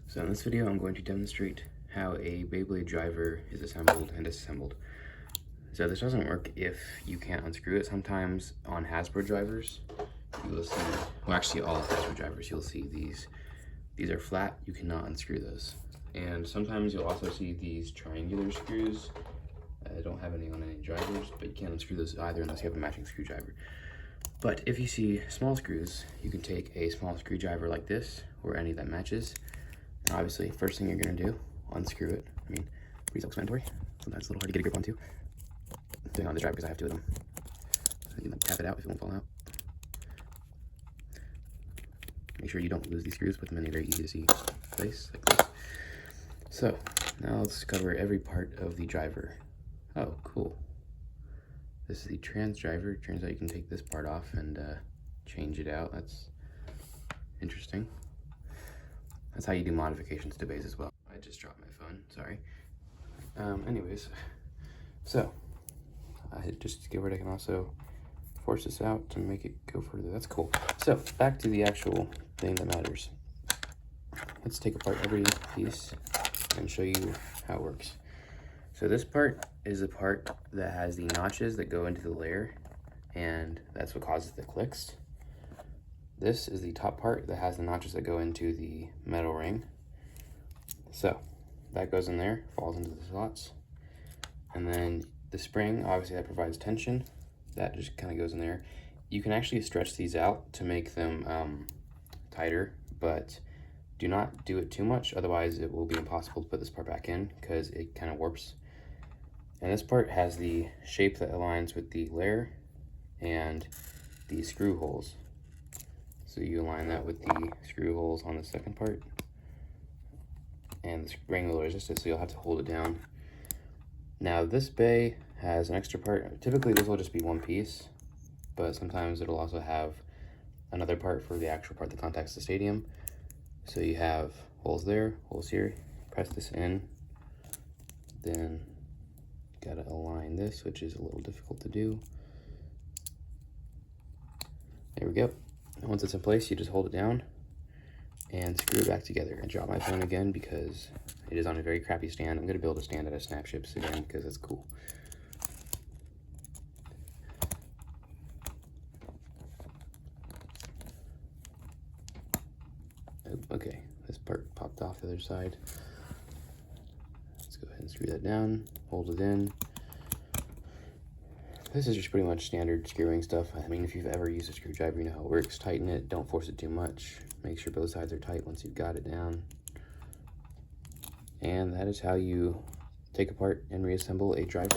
So in this video, I'm going to demonstrate how a Beyblade driver is assembled and disassembled. So this doesn't work if you can't unscrew it. Sometimes on Hasbro drivers, you will see, well actually all Hasbro drivers, you'll see these are flat, you cannot unscrew those. And sometimes you'll also see these triangular screws. I don't have any on any drivers, but you can't unscrew those either unless you have a matching screwdriver. But if you see small screws, you can take a small screwdriver like this, or any that matches. And obviously, first thing you're gonna do, unscrew it. I mean, pretty self-explanatory. Sometimes it's a little hard to get a grip onto. I'm doing it on the driver because I have two of them. So you can tap it out if it won't fall out. Make sure you don't lose these screws. Put them in a very easy to see place, like this. So, now let's cover every part of the driver. Oh, cool. This is the trans driver. Turns out you can take this part off and change it out. That's interesting. That's how you do modifications to bays as well. I just dropped my phone, sorry. Anyways, so I just get rid of it. I can also force this out to make it go further. That's cool. So back to the actual thing that matters. Let's take apart every piece and show you how it works. So this part is the part that has the notches that go into the layer, and that's what causes the clicks. This is the top part that has the notches that go into the metal ring. So that goes in there, falls into the slots. And then the spring, obviously that provides tension. That just kind of goes in there. You can actually stretch these out to make them tighter, but do not do it too much. Otherwise it will be impossible to put this part back in because it kind of warps. And this part has the shape that aligns with the layer and the screw holes. So you align that with the screw holes on the second part. And the spring will resist it, so you'll have to hold it down. Now this bay has an extra part. Typically this will just be one piece, but sometimes it'll also have another part for the actual part that contacts the stadium. So you have holes there, holes here. Press this in, then you gotta align this, which is a little difficult to do. There we go. And once it's in place, you just hold it down and screw it back together. I dropped my phone again because it is on a very crappy stand. I'm gonna build a stand out of snap ships again because it's cool. Oh, okay, this part popped off the other side. Let's go ahead and screw that down, hold it in. This is just pretty much standard screwing stuff. I mean, if you've ever used a screwdriver, you know how it works. Tighten it, don't force it too much. Make sure both sides are tight once you've got it down. And that is how you take apart and reassemble a driver.